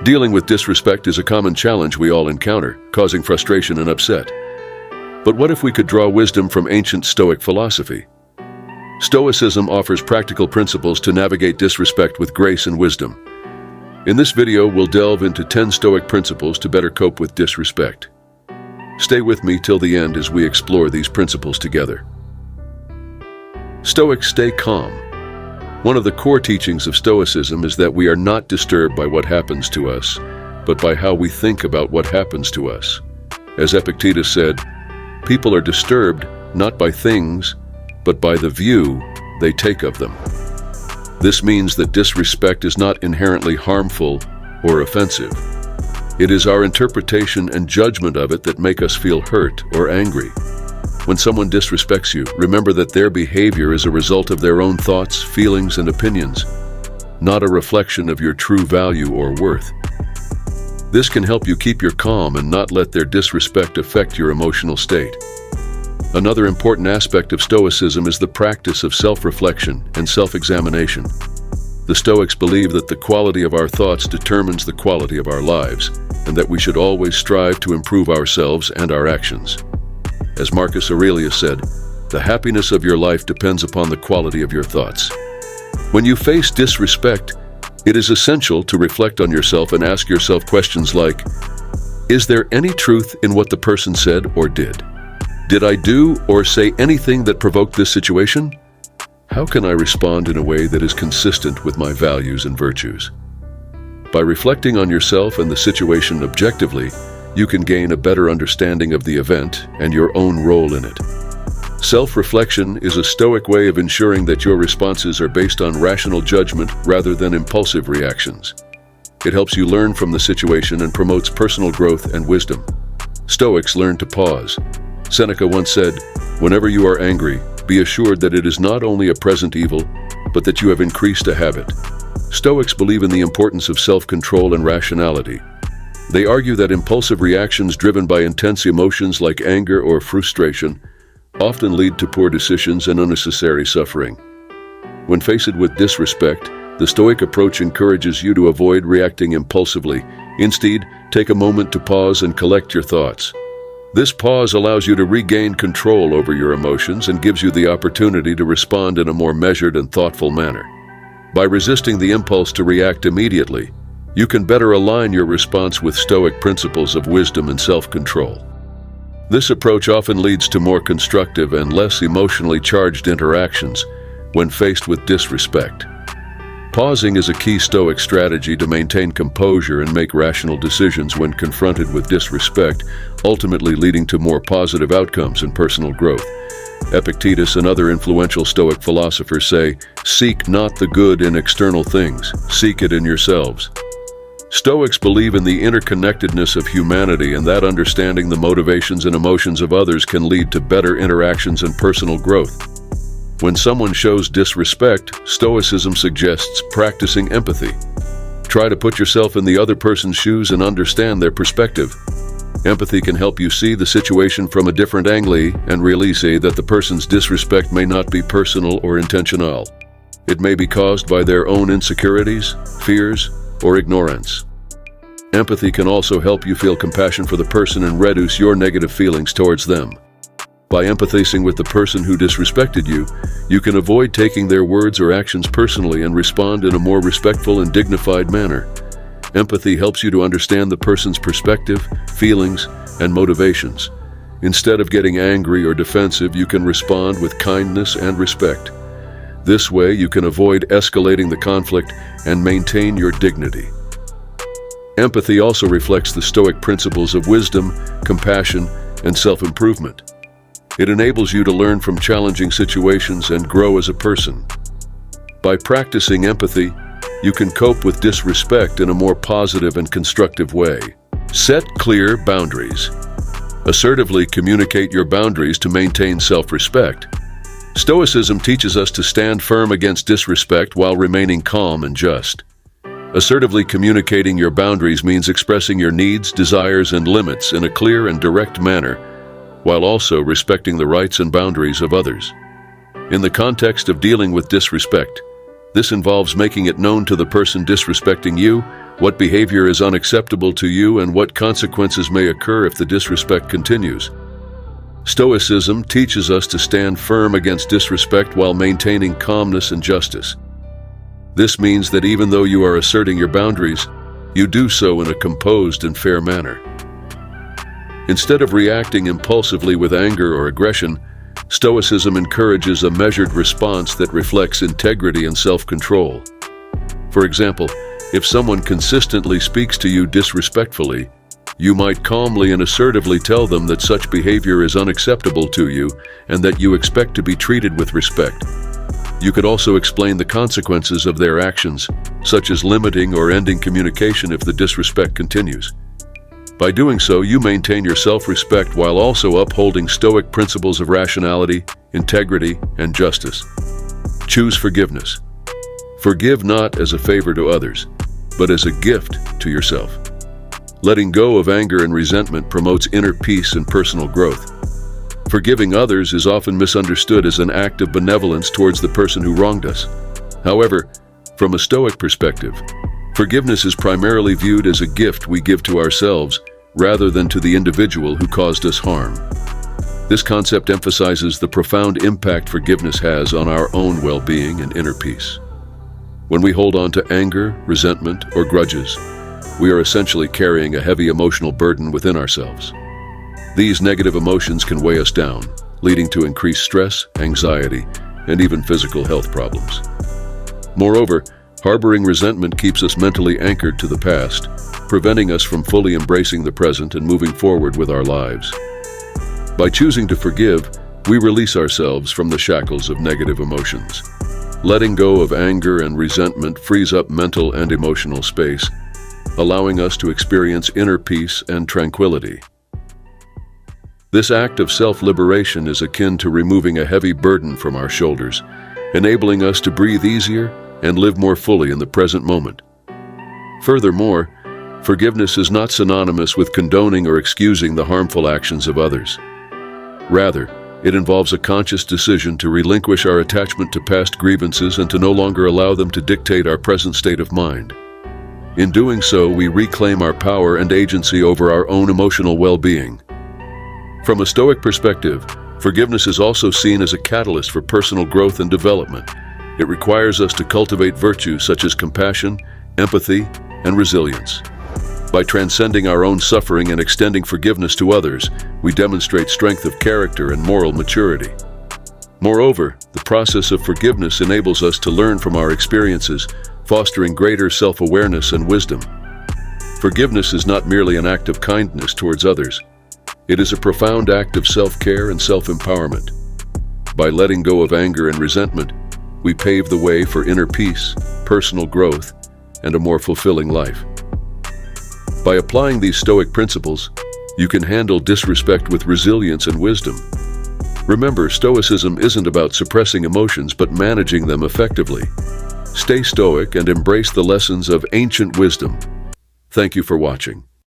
Dealing with disrespect is a common challenge we all encounter, causing frustration and upset. But what if we could draw wisdom from ancient Stoic philosophy? Stoicism offers practical principles to navigate disrespect with grace and wisdom. In this video, we'll delve into 10 Stoic principles to better cope with disrespect. Stay with me till the end as we explore these principles together. Stoics stay calm. One of the core teachings of Stoicism is that we are not disturbed by what happens to us, but by how we think about what happens to us. As Epictetus said, people are disturbed not by things, but by the view they take of them. This means that disrespect is not inherently harmful or offensive. It is our interpretation and judgment of it that make us feel hurt or angry. When someone disrespects you, remember that their behavior is a result of their own thoughts, feelings, and opinions, not a reflection of your true value or worth. This can help you keep your calm and not let their disrespect affect your emotional state. Another important aspect of Stoicism is the practice of self-reflection and self-examination. The Stoics believe that the quality of our thoughts determines the quality of our lives, and that we should always strive to improve ourselves and our actions. As Marcus Aurelius said, the happiness of your life depends upon the quality of your thoughts. When you face disrespect, it is essential to reflect on yourself and ask yourself questions like, is there any truth in what the person said or did? Did I do or say anything that provoked this situation? How can I respond in a way that is consistent with my values and virtues? By reflecting on yourself and the situation objectively, you can gain a better understanding of the event and your own role in it. Self-reflection is a Stoic way of ensuring that your responses are based on rational judgment rather than impulsive reactions. It helps you learn from the situation and promotes personal growth and wisdom. Stoics learn to pause. Seneca once said, "Whenever you are angry, be assured that it is not only a present evil, but that you have increased a habit." Stoics believe in the importance of self-control and rationality. They argue that impulsive reactions driven by intense emotions like anger or frustration often lead to poor decisions and unnecessary suffering. When faced with disrespect, the Stoic approach encourages you to avoid reacting impulsively. Instead, take a moment to pause and collect your thoughts. This pause allows you to regain control over your emotions and gives you the opportunity to respond in a more measured and thoughtful manner. By resisting the impulse to react immediately, you can better align your response with Stoic principles of wisdom and self-control. This approach often leads to more constructive and less emotionally charged interactions when faced with disrespect. Pausing is a key Stoic strategy to maintain composure and make rational decisions when confronted with disrespect, ultimately leading to more positive outcomes and personal growth. Epictetus and other influential Stoic philosophers say, "Seek not the good in external things, seek it in yourselves." Stoics believe in the interconnectedness of humanity and that understanding the motivations and emotions of others can lead to better interactions and personal growth. When someone shows disrespect, Stoicism suggests practicing empathy. Try to put yourself in the other person's shoes and understand their perspective. Empathy can help you see the situation from a different angle and realize that the person's disrespect may not be personal or intentional. It may be caused by their own insecurities, fears, or ignorance. Empathy can also help you feel compassion for the person and reduce your negative feelings towards them. By empathizing with the person who disrespected you, you can avoid taking their words or actions personally and respond in a more respectful and dignified manner. Empathy helps you to understand the person's perspective, feelings, and motivations. Instead of getting angry or defensive, you can respond with kindness and respect. This way, you can avoid escalating the conflict and maintain your dignity. Empathy also reflects the Stoic principles of wisdom, compassion, and self-improvement. It enables you to learn from challenging situations and grow as a person. By practicing empathy, you can cope with disrespect in a more positive and constructive way. Set clear boundaries. Assertively communicate your boundaries to maintain self-respect. Stoicism teaches us to stand firm against disrespect while remaining calm and just. Assertively communicating your boundaries means expressing your needs, desires, and limits in a clear and direct manner, while also respecting the rights and boundaries of others. In the context of dealing with disrespect, this involves making it known to the person disrespecting you what behavior is unacceptable to you, and what consequences may occur if the disrespect continues. Stoicism teaches us to stand firm against disrespect while maintaining calmness and justice. This means that even though you are asserting your boundaries, you do so in a composed and fair manner. Instead of reacting impulsively with anger or aggression, Stoicism encourages a measured response that reflects integrity and self-control. For example, if someone consistently speaks to you disrespectfully, you might calmly and assertively tell them that such behavior is unacceptable to you and that you expect to be treated with respect. You could also explain the consequences of their actions, such as limiting or ending communication if the disrespect continues. By doing so, you maintain your self-respect while also upholding Stoic principles of rationality, integrity, and justice. Choose forgiveness. Forgive not as a favor to others, but as a gift to yourself. Letting go of anger and resentment promotes inner peace and personal growth. Forgiving others is often misunderstood as an act of benevolence towards the person who wronged us. However, from a Stoic perspective, forgiveness is primarily viewed as a gift we give to ourselves rather than to the individual who caused us harm. This concept emphasizes the profound impact forgiveness has on our own well-being and inner peace. When we hold on to anger, resentment, or grudges, we are essentially carrying a heavy emotional burden within ourselves. These negative emotions can weigh us down, leading to increased stress, anxiety, and even physical health problems. Moreover, harboring resentment keeps us mentally anchored to the past, preventing us from fully embracing the present and moving forward with our lives. By choosing to forgive, we release ourselves from the shackles of negative emotions. Letting go of anger and resentment frees up mental and emotional space, allowing us to experience inner peace and tranquility. This act of self-liberation is akin to removing a heavy burden from our shoulders, enabling us to breathe easier and live more fully in the present moment. Furthermore, forgiveness is not synonymous with condoning or excusing the harmful actions of others. Rather, it involves a conscious decision to relinquish our attachment to past grievances and to no longer allow them to dictate our present state of mind. In doing so, we reclaim our power and agency over our own emotional well-being. From a Stoic perspective, forgiveness is also seen as a catalyst for personal growth and development. It requires us to cultivate virtues such as compassion, empathy, and resilience. By transcending our own suffering and extending forgiveness to others, we demonstrate strength of character and moral maturity. Moreover, the process of forgiveness enables us to learn from our experiences, fostering greater self-awareness and wisdom. Forgiveness is not merely an act of kindness towards others. It is a profound act of self-care and self-empowerment. By letting go of anger and resentment, we pave the way for inner peace, personal growth, and a more fulfilling life. By applying these Stoic principles, you can handle disrespect with resilience and wisdom. Remember, Stoicism isn't about suppressing emotions but managing them effectively. Stay Stoic and embrace the lessons of ancient wisdom. Thank you for watching.